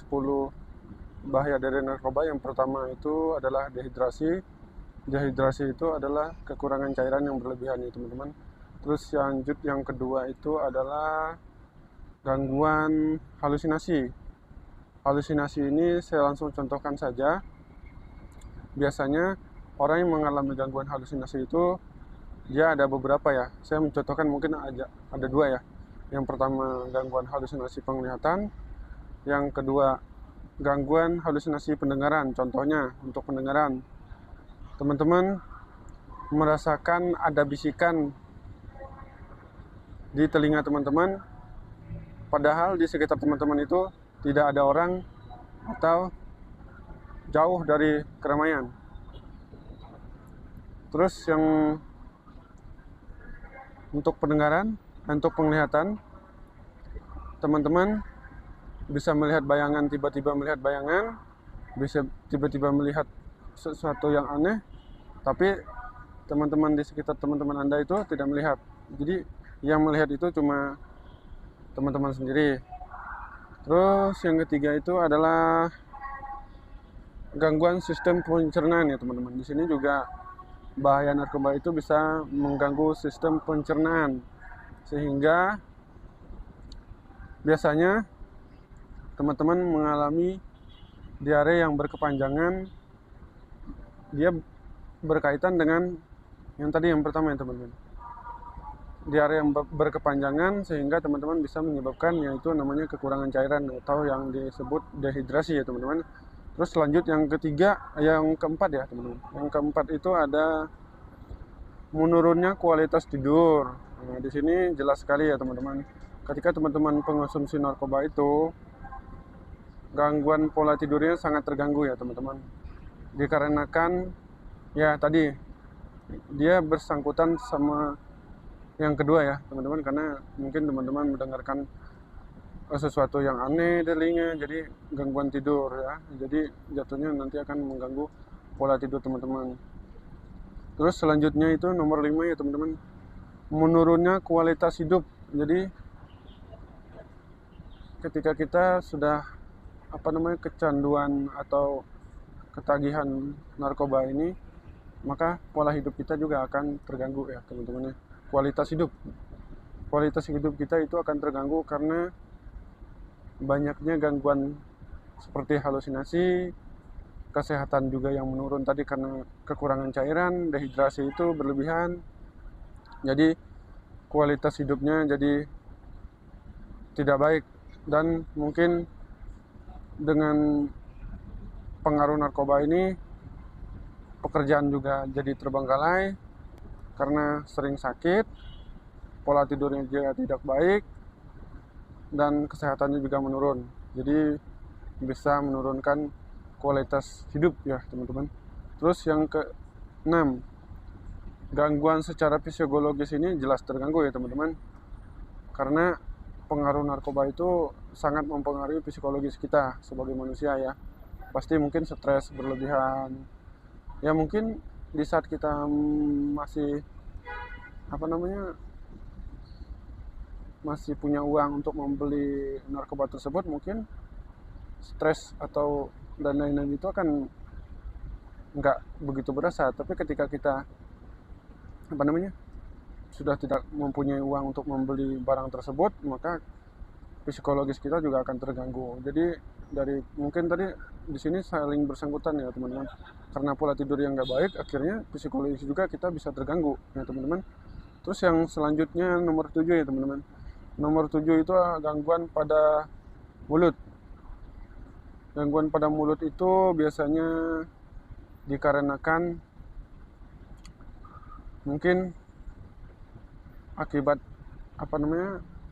10 bahaya dari narkoba. Yang pertama itu adalah dehidrasi. Dehidrasi itu adalah kekurangan cairan yang berlebihan ya teman-teman. Terus yang kedua itu adalah gangguan halusinasi. Halusinasi ini saya langsung contohkan saja. Biasanya orang yang mengalami gangguan halusinasi itu dia ada beberapa ya. Saya mencontohkan mungkin ada dua ya. Yang pertama gangguan halusinasi penglihatan, yang kedua gangguan halusinasi pendengaran. Contohnya untuk pendengaran, teman-teman merasakan ada bisikan di telinga teman-teman, padahal di sekitar teman-teman itu tidak ada orang atau jauh dari keramaian. Terus yang untuk pendengaran, untuk penglihatan, teman-teman bisa melihat bayangan, tiba-tiba melihat bayangan, bisa tiba-tiba melihat sesuatu yang aneh, tapi teman-teman di sekitar teman-teman Anda itu tidak melihat. Jadi yang melihat itu cuma teman-teman sendiri. Terus yang ketiga itu adalah gangguan sistem pencernaan ya teman-teman. Di sini juga bahaya narkoba itu bisa mengganggu sistem pencernaan, sehingga biasanya teman-teman mengalami diare yang berkepanjangan. Dia berkaitan dengan yang tadi yang pertama ya teman-teman, diare yang berkepanjangan, sehingga teman-teman bisa menyebabkan yaitu namanya kekurangan cairan atau yang disebut dehidrasi ya teman-teman. Terus lanjut yang keempat ya teman-teman. Yang keempat itu ada menurunnya kualitas tidur. Nah, di sini jelas sekali ya teman-teman. Ketika teman-teman pengonsumsi narkoba itu, gangguan pola tidurnya sangat terganggu ya teman-teman. Dikarenakan ya tadi dia bersangkutan sama yang kedua ya teman-teman, karena mungkin teman-teman mendengarkan sesuatu yang aneh di telinga, jadi gangguan tidur ya. Jadi jatuhnya nanti akan mengganggu pola tidur teman-teman. Terus selanjutnya itu nomor 5 ya teman-teman, menurunnya kualitas hidup. Jadi ketika kita sudah kecanduan atau ketagihan narkoba ini, maka pola hidup kita juga akan terganggu ya teman-teman. Kualitas hidup kita itu akan terganggu karena banyaknya gangguan seperti halusinasi, kesehatan juga yang menurun tadi karena kekurangan cairan, dehidrasi itu berlebihan. Jadi kualitas hidupnya jadi tidak baik, dan mungkin dengan pengaruh narkoba ini pekerjaan juga jadi terbengkalai karena sering sakit, pola tidurnya juga tidak baik, dan kesehatannya juga menurun. Jadi bisa menurunkan kualitas hidup ya teman-teman. Terus yang ke-6, gangguan secara fisiologis ini jelas terganggu ya teman-teman, karena pengaruh narkoba itu sangat mempengaruhi psikologis kita sebagai manusia ya. Pasti mungkin stres berlebihan ya, mungkin di saat kita masih masih punya uang untuk membeli narkoba tersebut, mungkin stres atau dan lain-lain itu akan nggak begitu berasa. Tapi ketika kita sudah tidak mempunyai uang untuk membeli barang tersebut, maka psikologis kita juga akan terganggu. Jadi mungkin tadi di sini saling bersangkutan ya teman-teman. Karena pola tidur yang nggak baik, akhirnya psikologis juga kita bisa terganggu ya teman-teman. Terus yang selanjutnya nomor 7 ya teman-teman. Nomor 7 itu gangguan pada mulut. Gangguan pada mulut itu biasanya dikarenakan mungkin akibat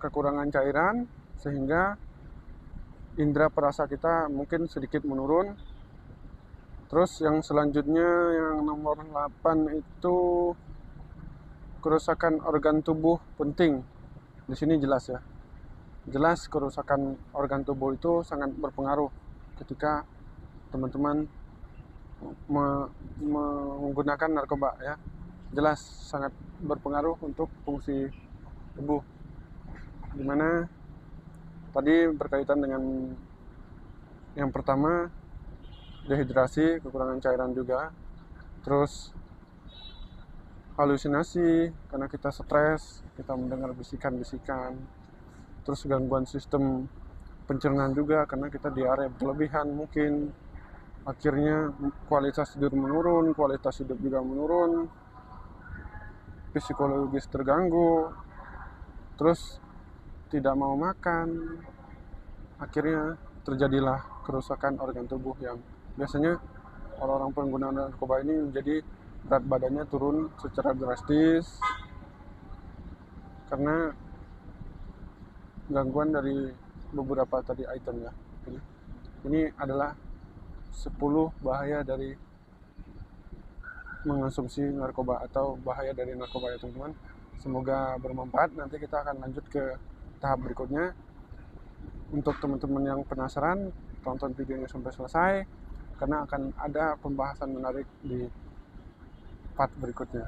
kekurangan cairan, sehingga indera perasa kita mungkin sedikit menurun. Terus yang selanjutnya yang nomor 8 itu kerusakan organ tubuh penting. Di sini jelas ya. Jelas kerusakan organ tubuh itu sangat berpengaruh ketika teman-teman menggunakan narkoba ya. Jelas sangat berpengaruh untuk fungsi tubuh, dimana tadi berkaitan dengan Yang pertama, dehidrasi, kekurangan cairan juga. Terus halusinasi karena kita stres, kita mendengar bisikan-bisikan. Terus gangguan sistem pencernaan juga karena kita diare berlebihan mungkin. Akhirnya kualitas tidur menurun, kualitas hidup juga menurun, psikologis terganggu, terus tidak mau makan. Akhirnya terjadilah kerusakan organ tubuh yang biasanya orang-orang pengguna narkoba ini menjadi berat badannya turun secara drastis karena gangguan dari beberapa tadi item ya. Jadi, ini adalah 10 bahaya dari mengonsumsi narkoba atau bahaya dari narkoba ya teman-teman. Semoga bermanfaat. Nanti kita akan lanjut ke tahap berikutnya. Untuk teman-teman yang penasaran, tonton videonya sampai selesai karena akan ada pembahasan menarik di part berikutnya.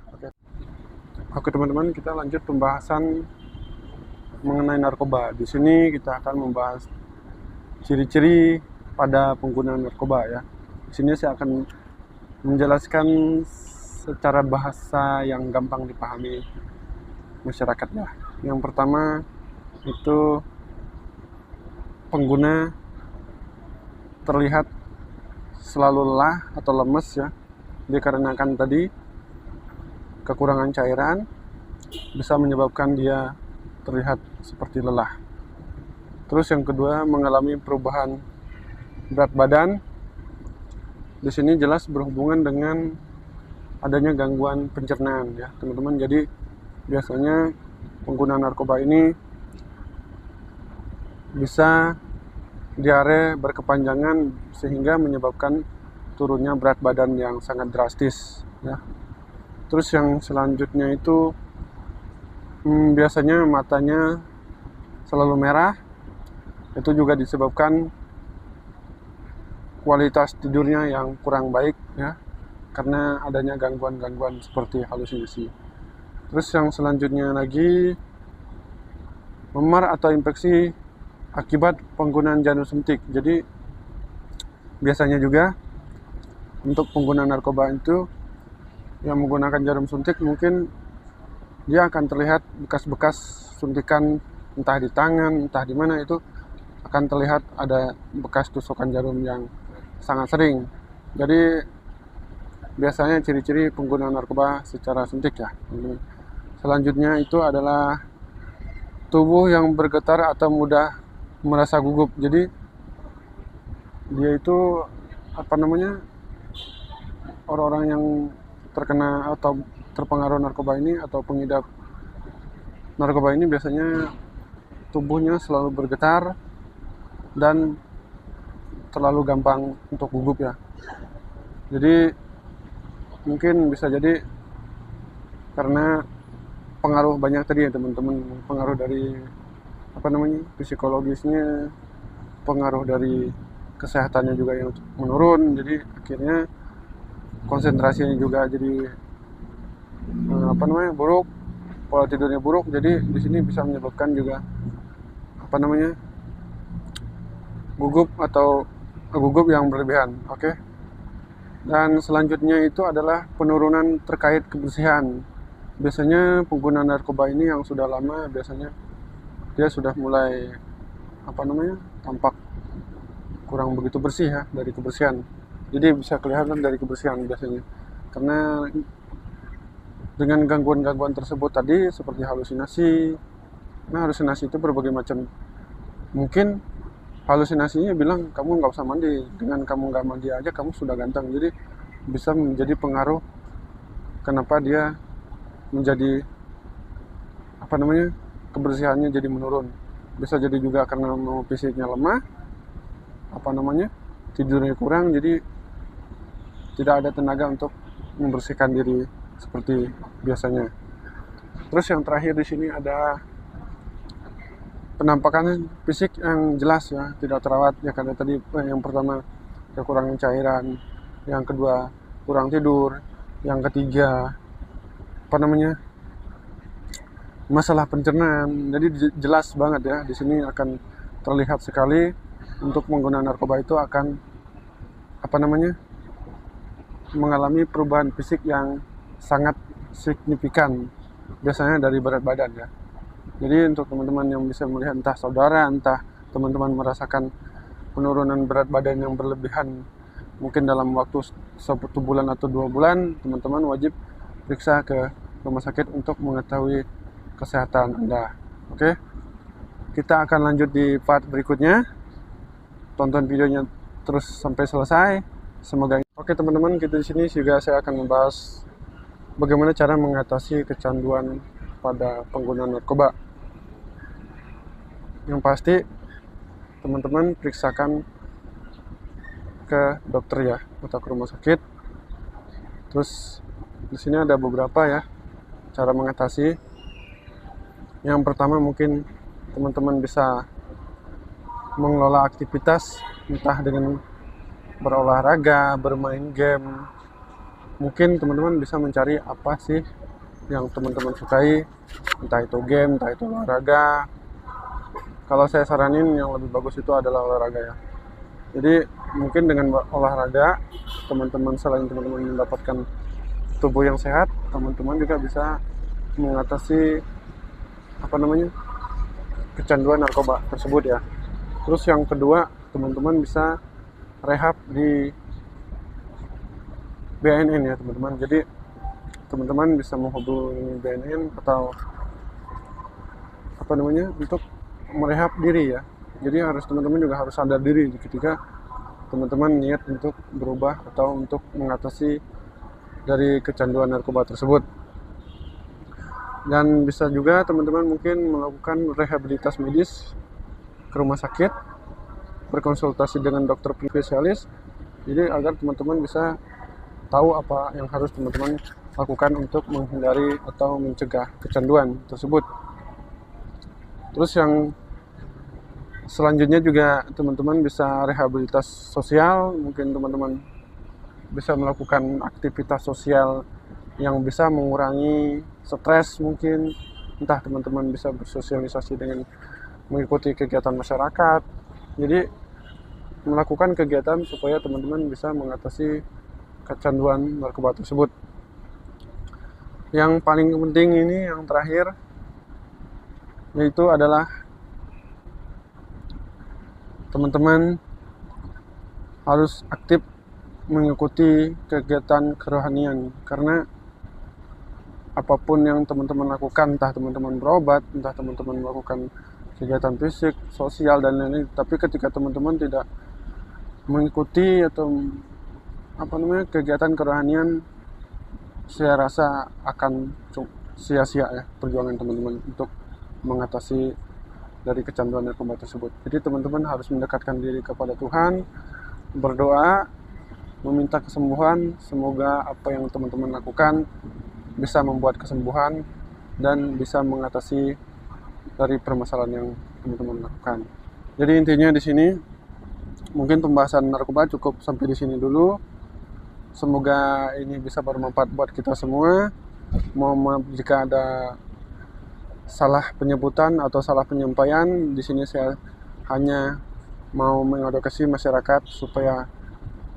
Oke teman-teman, kita lanjut pembahasan mengenai narkoba. Di sini kita akan membahas ciri-ciri pada pengguna narkoba ya. Di sini saya akan menjelaskan secara bahasa yang gampang dipahami masyarakat ya. Yang pertama itu pengguna terlihat selalu lelah atau lemes ya, dikarenakan tadi kekurangan cairan bisa menyebabkan dia terlihat seperti lelah. Terus yang kedua, mengalami perubahan berat badan. Di sini jelas berhubungan dengan adanya gangguan pencernaan ya teman-teman. Jadi biasanya pengguna narkoba ini bisa diare berkepanjangan sehingga menyebabkan turunnya berat badan yang sangat drastis ya. Terus yang selanjutnya itu biasanya matanya selalu merah. Itu juga disebabkan kualitas tidurnya yang kurang baik ya, karena adanya gangguan-gangguan seperti halusinasi. Terus yang selanjutnya lagi, memar atau infeksi akibat penggunaan jarum suntik. Jadi biasanya juga untuk pengguna narkoba itu yang menggunakan jarum suntik, mungkin dia akan terlihat bekas-bekas suntikan entah di tangan, entah di mana, itu akan terlihat ada bekas tusukan jarum yang sangat sering. Jadi biasanya ciri-ciri pengguna narkoba secara suntik ya. Selanjutnya itu adalah tubuh yang bergetar atau mudah merasa gugup. Jadi dia itu orang-orang yang terkena atau terpengaruh narkoba ini atau pengidap narkoba ini biasanya tubuhnya selalu bergetar dan terlalu gampang untuk gugup ya. Jadi mungkin bisa jadi karena pengaruh banyak tadi ya teman-teman, pengaruh dari psikologisnya, pengaruh dari kesehatannya juga yang menurun. Jadi akhirnya konsentrasinya juga jadi buruk, pola tidurnya buruk. Jadi di sini bisa menyebabkan juga gugup yang berlebihan. Dan selanjutnya itu adalah penurunan terkait kebersihan. Biasanya pengguna narkoba ini yang sudah lama, biasanya dia sudah mulai tampak kurang begitu bersih ya, dari kebersihan. Jadi bisa kelihatan dari kebersihan biasanya, karena dengan gangguan-gangguan tersebut tadi seperti halusinasi. Nah, halusinasi itu berbagai macam. Mungkin halusinasinya bilang kamu nggak usah mandi, dengan kamu nggak mandi aja kamu sudah ganteng. Jadi bisa menjadi pengaruh kenapa dia menjadi kebersihannya jadi menurun. Bisa jadi juga karena fisiknya lemah, tidurnya kurang, jadi tidak ada tenaga untuk membersihkan diri seperti biasanya. Terus yang terakhir di sini ada penampakan fisik yang jelas ya, tidak terawat ya, karena tadi yang pertama kekurangan cairan, yang kedua kurang tidur, yang ketiga masalah pencernaan. Jadi jelas banget ya, di sini akan terlihat sekali untuk pengguna narkoba itu akan mengalami perubahan fisik yang sangat signifikan, biasanya dari berat badan ya. Jadi untuk teman-teman yang bisa melihat, entah saudara, entah teman-teman merasakan penurunan berat badan yang berlebihan mungkin dalam waktu 1 bulan atau 2 bulan, teman-teman wajib periksa ke rumah sakit untuk mengetahui kesehatan Anda. Oke, kita akan lanjut di part berikutnya. Tonton videonya terus sampai selesai. Semoga. Oke teman-teman, kita di sini juga saya akan membahas bagaimana cara mengatasi kecanduan pada pengguna narkoba. Yang pasti teman-teman periksakan ke dokter ya, atau ke rumah sakit. Terus di sini ada beberapa ya cara mengatasi. Yang pertama, mungkin teman-teman bisa mengelola aktivitas, entah dengan berolahraga, bermain game. Mungkin teman-teman bisa mencari apa sih yang teman-teman sukai, entah itu game, entah itu olahraga. Kalau saya saranin yang lebih bagus itu adalah olahraga ya. Jadi mungkin dengan olahraga, teman-teman selain teman-teman mendapatkan tubuh yang sehat, teman-teman juga bisa mengatasi kecanduan narkoba tersebut ya. Terus yang kedua, teman-teman bisa rehab di BNN ya teman-teman. Jadi teman-teman bisa menghubungi BNN atau untuk merehab diri ya. Jadi teman-teman juga harus sadar diri ketika teman-teman niat untuk berubah atau untuk mengatasi dari kecanduan narkoba tersebut. Dan bisa juga teman-teman mungkin melakukan rehabilitas medis ke rumah sakit, berkonsultasi dengan dokter spesialis, jadi agar teman-teman bisa tahu apa yang harus teman-teman lakukan untuk menghindari atau mencegah kecanduan tersebut. Terus yang selanjutnya juga teman-teman bisa rehabilitas sosial. Mungkin teman-teman bisa melakukan aktivitas sosial yang bisa mengurangi stres, mungkin entah teman-teman bisa bersosialisasi dengan mengikuti kegiatan masyarakat. Jadi melakukan kegiatan supaya teman-teman bisa mengatasi kecanduan narkoba tersebut. Yang paling penting ini yang terakhir, yaitu adalah teman-teman harus aktif mengikuti kegiatan kerohanian, karena apapun yang teman-teman lakukan, entah teman-teman berobat, entah teman-teman melakukan kegiatan fisik, sosial, dan lain-lain, tapi ketika teman-teman tidak mengikuti atau kegiatan kerohanian, saya rasa akan sia-sia ya perjuangan teman-teman untuk mengatasi dari kecanduan narkoba tersebut. Jadi teman-teman harus mendekatkan diri kepada Tuhan, berdoa, meminta kesembuhan. Semoga apa yang teman-teman lakukan bisa membuat kesembuhan dan bisa mengatasi dari permasalahan yang teman-teman lakukan. Jadi intinya di sini mungkin pembahasan narkoba cukup sampai di sini dulu. Semoga ini bisa bermanfaat buat kita semua. Mohon maaf jika ada salah penyebutan atau salah penyampaian. Di sini saya hanya mau mengedukasi masyarakat supaya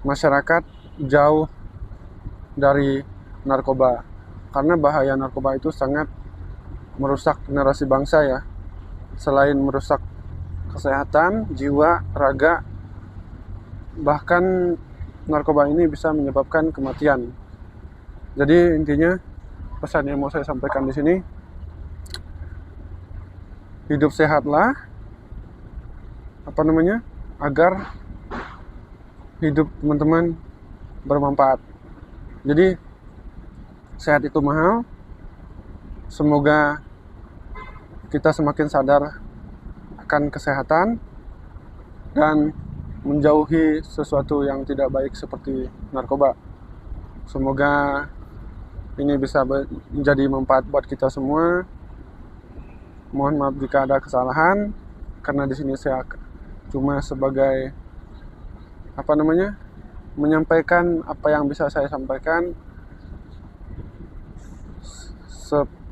masyarakat jauh dari narkoba. Karena bahaya narkoba itu sangat merusak generasi bangsa ya. Selain merusak kesehatan, jiwa, raga, bahkan narkoba ini bisa menyebabkan kematian. Jadi intinya pesan yang mau saya sampaikan di sini, hidup sehatlah, agar hidup teman-teman bermanfaat. Jadi sehat itu mahal. Semoga kita semakin sadar akan kesehatan dan menjauhi sesuatu yang tidak baik seperti narkoba. Semoga ini bisa menjadi manfaat buat kita semua. Mohon maaf jika ada kesalahan, karena di sini saya cuma sebagai menyampaikan apa yang bisa saya sampaikan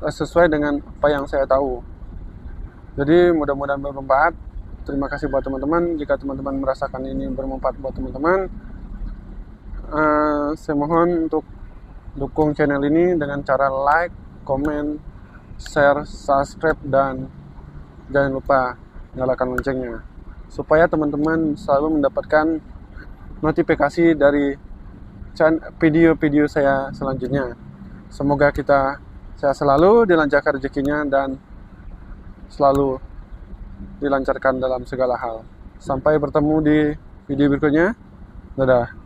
sesuai dengan apa yang saya tahu. Jadi mudah-mudahan bermanfaat. terima kasih buat teman-teman. Jika teman-teman merasakan ini bermanfaat buat teman-teman, saya mohon untuk dukung channel ini dengan cara like, komen, share, subscribe, dan jangan lupa nyalakan loncengnya supaya teman-teman selalu mendapatkan notifikasi dari video-video saya selanjutnya. Semoga kita sehat selalu, dilancarkan rezekinya, dan selalu dilancarkan dalam segala hal. Sampai bertemu di video berikutnya. Dadah.